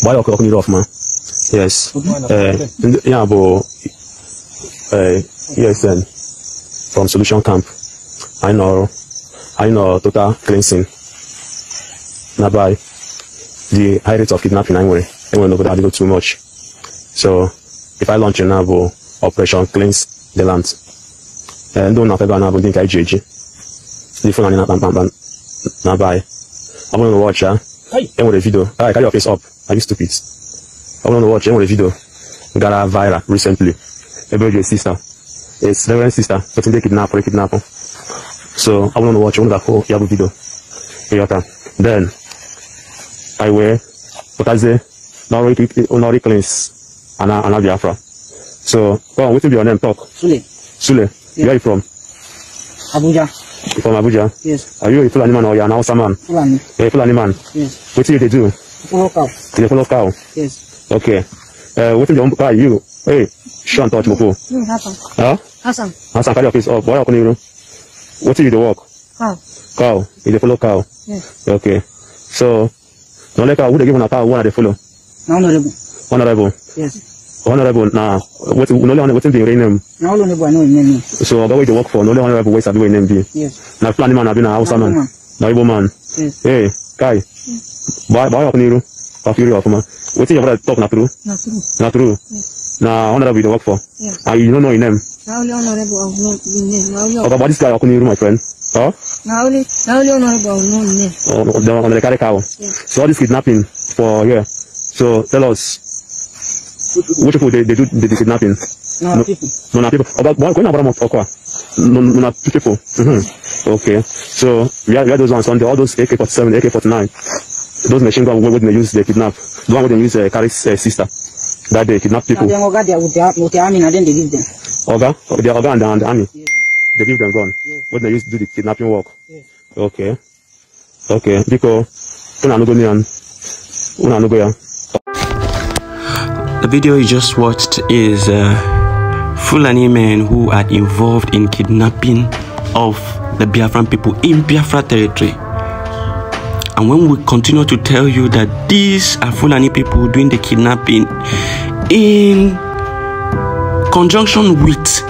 Why are you off, man? Yes. Yeah, but yes, then from Solution Camp, I know total cleansing. Now by the high rate of kidnapping, I will not go too much. So if I launch a now operation cleanse the land, and don't have ever now think I JG. The Fulani now by I'm gonna watch with a video. Carry your face up. Are you stupid? I'm gonna watch with a video. Got a viral recently. About sister. It's Reverend sister, but they kidnap or kidnapper. So I want to watch that whole video. Then I wear what I say, not cleanse and I Biafra. So go on, what will be your name? Talk. Sule. Yes. Where are you from? Abuja. You from Abuja? Yes. Are you a Fulani man or you are an Hausa man? Fulani. You're a Fulani man? Yes. What do they do? Follow cow. They follow cow? Yes. Okay. What will are you? Hey, Sean touch Moko. Hassan. Huh? Hassan, carry your face up. Why are you what do you do work? Cow. Cow. You follow cow? Yes. Okay. So, no like who they give on a cow, one they follow? Honorable. Honorable? Yes. Honorable, now, what's the name? Now, honorable, no name. So, about what you work for, no honorable ways are doing name be? Yes. Now, Fulani man, I've been a Hausa man. Now, Igbo man. Yes. Hey, Kai. Why are you man? What's your brother talk not true? Not true. Not true? Yes. Now, honorable you work for? Yes. And you don't know your name? Now, only honorable, I know his name. About this guy, my friend? Huh? Now, only honorable, I know his name. On the carry cow. Yes. So, all this kidnapping for here. So, tell us. Which people they do the kidnapping? No, people. No, people. About when about Okwa? No, people. Okay. So we are those ones on all those AK-47, AK-49. Those machine guns when they use the kidnap. The one when they use Carrie's sister. That they kidnap people. They with the army and then they give them. The Oga and the army. Yes. They give them gun. Yes. When they use to do the kidnapping work. Yes. Okay. Because una no go. The video you just watched is Fulani men who are involved in kidnapping of the Biafran people in Biafra territory. And when we continue to tell you that these are Fulani people doing the kidnapping in conjunction with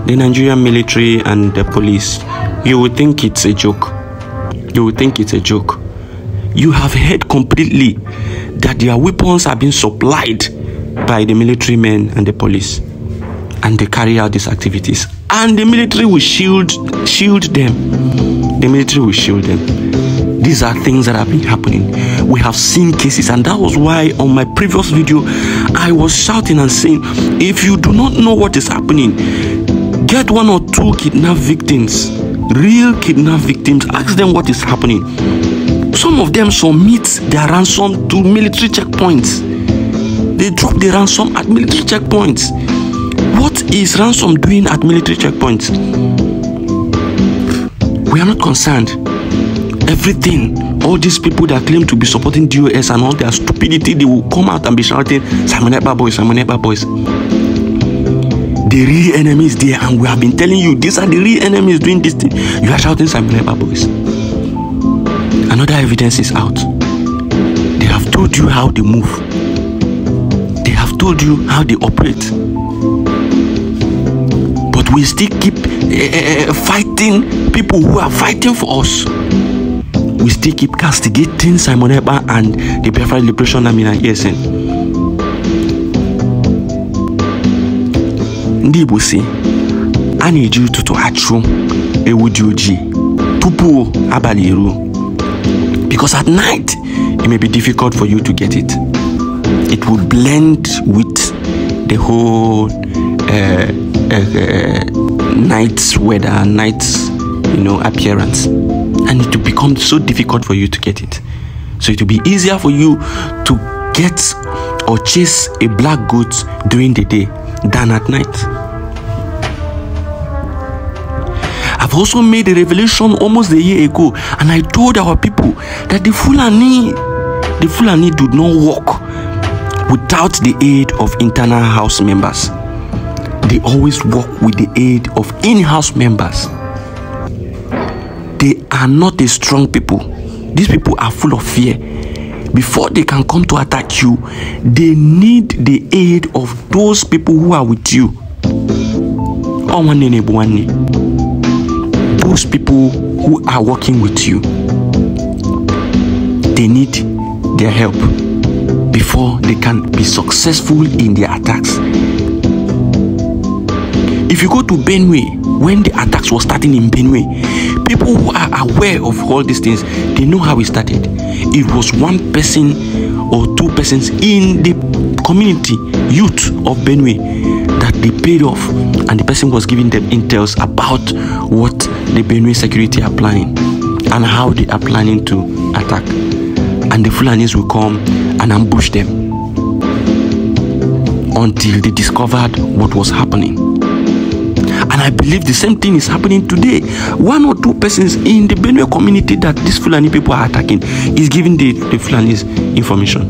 the Nigerian military and the police, you would think it's a joke. You would think it's a joke. You have heard completely that their weapons are being supplied by the military men and the police, and they carry out these activities, and the military will shield them. The military will shield them. These are things that have been happening. We have seen cases, and that was why on my previous video I was shouting and saying, if you do not know what is happening, get one or two kidnap victims, real kidnap victims, ask them what is happening. Some of them submit their ransom to military checkpoints. They drop the ransom at military checkpoints. What is ransom doing at military checkpoints? We are not concerned. Everything, all these people that claim to be supporting DOS and all their stupidity, they will come out and be shouting, Simon Ekpa boys, Simon Ekpa boys. The real enemy is there, and we have been telling you, these are the real enemies doing this thing. You are shouting Simon Ekpa boys. Another evidence is out. They have told you how they move. They have told you how they operate. But we still keep fighting people who are fighting for us. We still keep castigating Simon Ekpa and the Biafra Liberation Army and ESN. Ndibu say, I need you to atru ewuji tupu abali eru. Because at night, it may be difficult for you to get it. It will blend with the whole night's weather, night's appearance, and it will become so difficult for you to get it. So it will be easier for you to get or chase a black goat during the day than at night. I've also made a revelation almost a year ago, and I told our people that the Fulani do not work without the aid of internal house members. They always work with the aid of in-house members. They are not a strong people. These people are full of fear. before they can come to attack you, they need the aid of those people who are with you. Those people who are working with you, they need their help before they can be successful in their attacks. If you go to Benue, when the attacks were starting in Benue, people who are aware of all these things, they know how it started. It was one person or two persons in the community, youth of Benue, that they paid off, and the person was giving them intels about what the Benue security are planning and how they are planning to attack. And the Fulanis will come and ambush them until they discovered what was happening. And I believe the same thing is happening today. One or two persons in the Benue community that these Fulani people are attacking is giving the Fulanis information.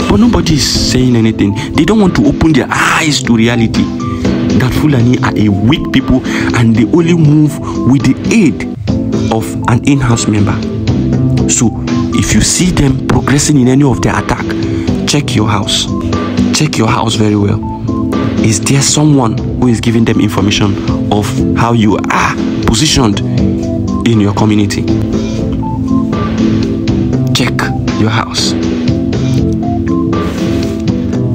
But nobody is saying anything. They don't want to open their eyes to reality that Fulani are a weak people and they only move with the aid of an in-house member. So if you see them progressing in any of their attack, check your house. Check your house very well. Is there someone who is giving them information of how you are positioned in your community? Check your house.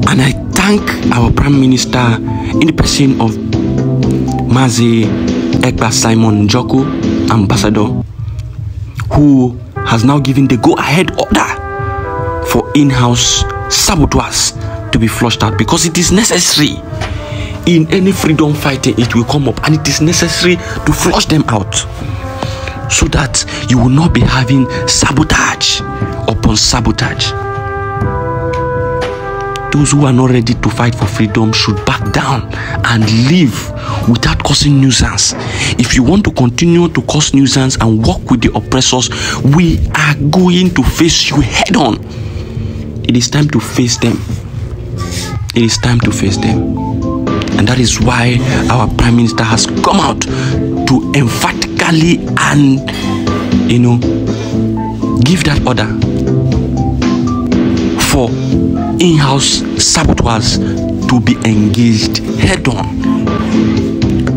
And I thank our Prime Minister in the person of Mazi Ekpa Simon Joko, Ambassador, who has now given the go-ahead order for in-house saboteurs to be flushed out, because it is necessary. In any freedom fighting, it will come up, and it is necessary to flush them out so that you will not be having sabotage upon sabotage. Those who are not ready to fight for freedom should back down and leave without causing nuisance. If you want to continue to cause nuisance and work with the oppressors, we are going to face you head on. It is time to face them. It is time to face them. And that is why our Prime Minister has come out to emphatically and, give that order for in-house saboteurs to be engaged head on.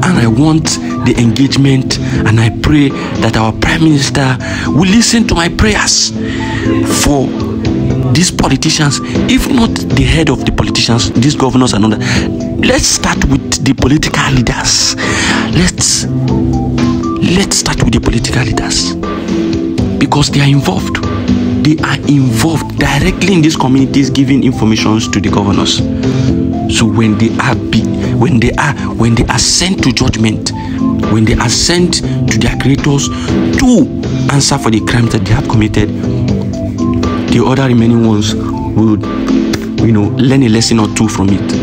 And I want the engagement, and I pray that our Prime Minister will listen to my prayers for these politicians, if not the head of the politicians, these governors and all that. Let's start with the political leaders. Let's start with the political leaders, because they are involved. They are involved directly in these communities, giving information to the governors. So when they are sent to judgment, when they are sent to their creators to answer for the crimes that they have committed, the other remaining ones would, learn a lesson or two from it.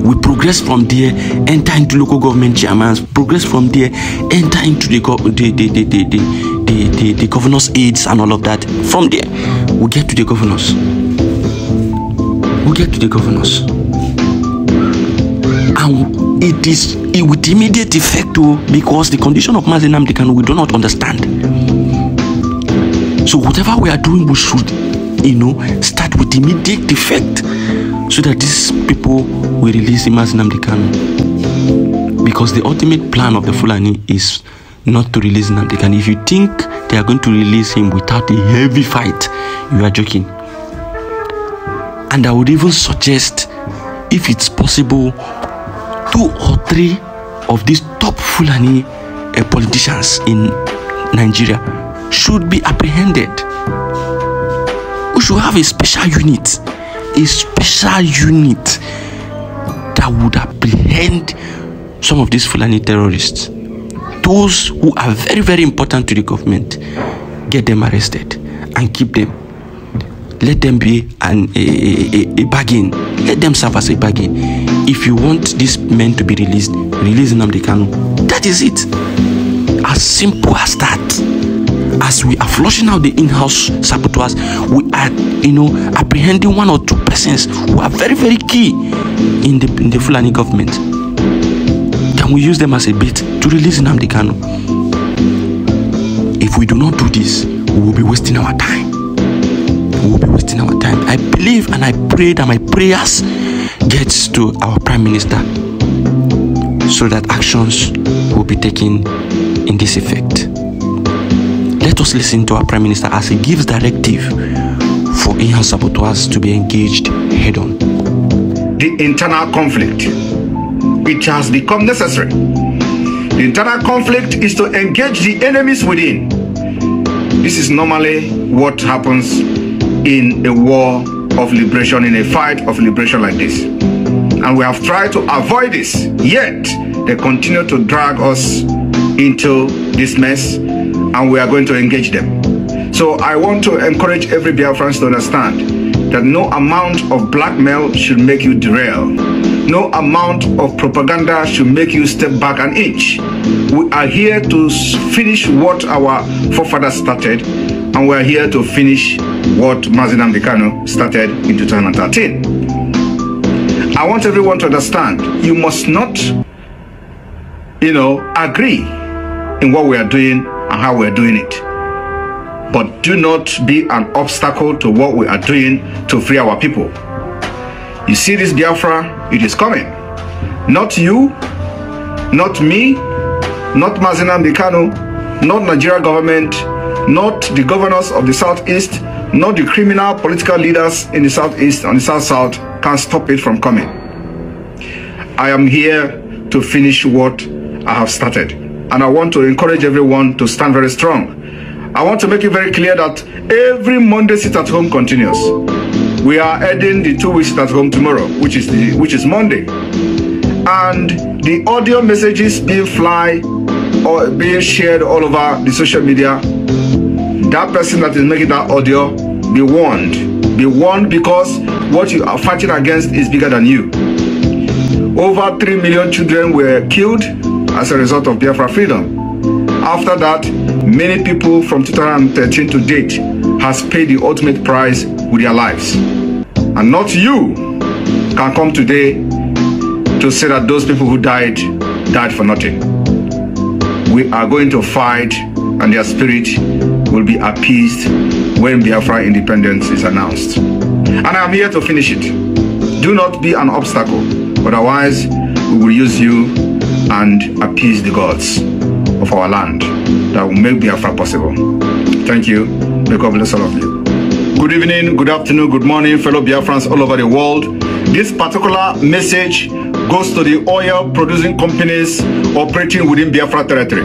We progress from there, enter into local government chairmans, progress from there, enter into the governor's aides and all of that. From there, we get to the governors. And it is with immediate effect too, because the condition of Mazi Nnamdi Kanu we do not understand. So whatever we are doing, we should, start with immediate effect, so that these people will release Mazi Nnamdi Kanu. Because the ultimate plan of the Fulani is not to release Nnamdi Kanu. If you think they are going to release him without a heavy fight, you are joking. And I would even suggest, if it's possible, 2 or 3 of these top Fulani politicians in Nigeria should be apprehended. We should have a special unit that would apprehend some of these Fulani terrorists. Those who are very, very important to the government, get them arrested and keep them. Let them be a bargain. Let them serve as a bargain. If you want these men to be released, release Nnamdi Kanu. That is it. As simple as that. As we are flushing out the in-house saboteurs, we are, apprehending 1 or 2 persons who are very, very key in the Fulani government. Can we use them as a bait to release Nnamdi Kanu? If we do not do this, we will be wasting our time. we'll be wasting our time. I believe and I pray that my prayers gets to our Prime Minister so that actions will be taken in this effect. Let us listen to our Prime Minister as he gives directive for in-house saboteurs to be engaged head-on. The internal conflict, it has become necessary. The internal conflict is to engage the enemies within. This is normally what happens in a war of liberation, in a fight of liberation like this. And we have tried to avoid this, yet they continue to drag us into this mess, and we are going to engage them. So I want to encourage every Biafran to understand that no amount of blackmail should make you derail. No amount of propaganda should make you step back an inch. We are here to finish what our forefathers started, and we are here to finish what Mazinam Bikano started in 2013. I want everyone to understand, you must not, agree in what we are doing and how we are doing it. But do not be an obstacle to what we are doing to free our people. You see this Biafra, it is coming. Not you, not me, not Mazinam Bikano, not Nigeria government, not the governors of the Southeast, not the criminal political leaders in the Southeast and the South can stop it from coming. I am here to finish what I have started. And I want to encourage everyone to stand very strong. I want to make it very clear that every Monday sit at home continues. We are adding the 2 weeks sit at home tomorrow, which is Monday. And the audio messages being or being shared all over the social media, that person that is making that audio, be warned. Be warned, because what you are fighting against is bigger than you. Over 3 million children were killed as a result of Biafra freedom. After that, many people from 2013 to date has paid the ultimate price with their lives. And not you can come today to say that those people who died for nothing. We are going to fight, and their spirit will be appeased when Biafra independence is announced. And I am here to finish it. Do not be an obstacle, otherwise we will use you and appease the gods of our land that will make Biafra possible. Thank you. May God bless all of you. Good evening, good afternoon, good morning, fellow Biafrans all over the world. This particular message goes to the oil producing companies operating within Biafra territory,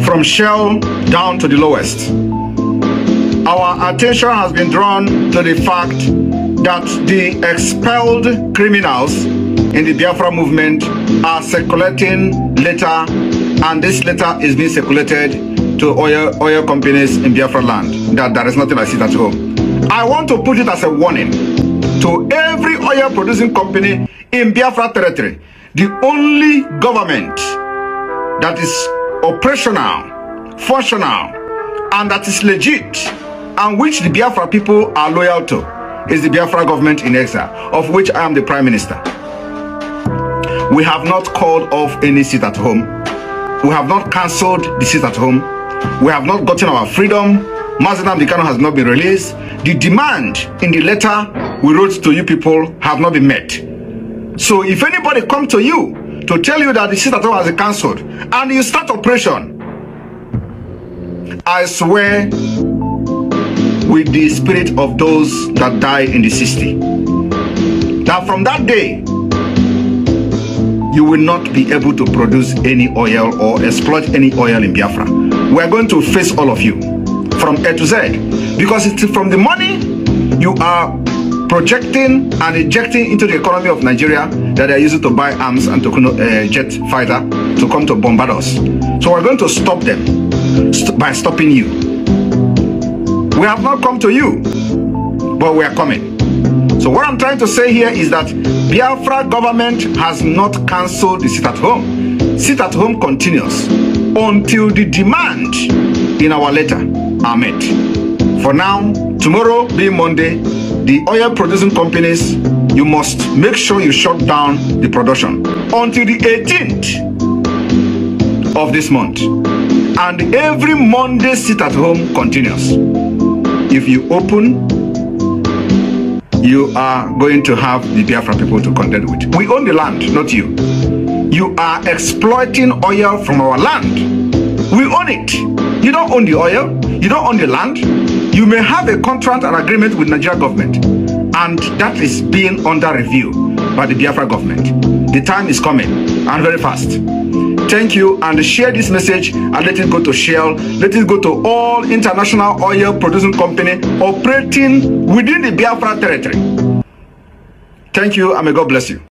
from Shell down to the lowest. Our attention has been drawn to the fact that the expelled criminals in the Biafra movement are circulating letter, and this letter is being circulated to oil companies in Biafra land, that there is nothing like sit at home. I want to put it as a warning to every oil producing company in Biafra territory. The only government that is operational, functional, and that is legit, and which the Biafra people are loyal to, is the Biafra government in exile, of which I am the Prime Minister. We have not called off any sit at home. We have not cancelled the sit at home. We have not gotten our freedom. Mazinam Bikano has not been released. The demand in the letter we wrote to you people have not been met. So if anybody comes to you to tell you that the sit at home has been cancelled and you start operation, I swear with the spirit of those that died in the 60s, that from that day you will not be able to produce any oil or exploit any oil in Biafra. We are going to face all of you from A to Z, because it's from the money you are projecting and injecting into the economy of Nigeria that they are using to buy arms and to jet fighter to come to bombard us. So we're going to stop them by stopping you. We have not come to you, but we are coming. So what I'm trying to say here is that Biafra government has not cancelled the sit at home. Sit at home continues until the demand in our letter are met. For now, tomorrow being Monday, the oil producing companies, you must make sure you shut down the production until the 18th of this month. And every Monday sit at home continues. If you open you are going to have the Biafra people to contend with. We own the land, not you. You are exploiting oil from our land. We own it. You don't own the oil. You don't own the land. You may have a contract and agreement with Nigeria government, and that is being under review by the Biafra government. The time is coming, and very fast. Thank you, and share this message and let it go to Shell. Let it go to all international oil producing company operating within the Biafra territory. Thank you, and may God bless you.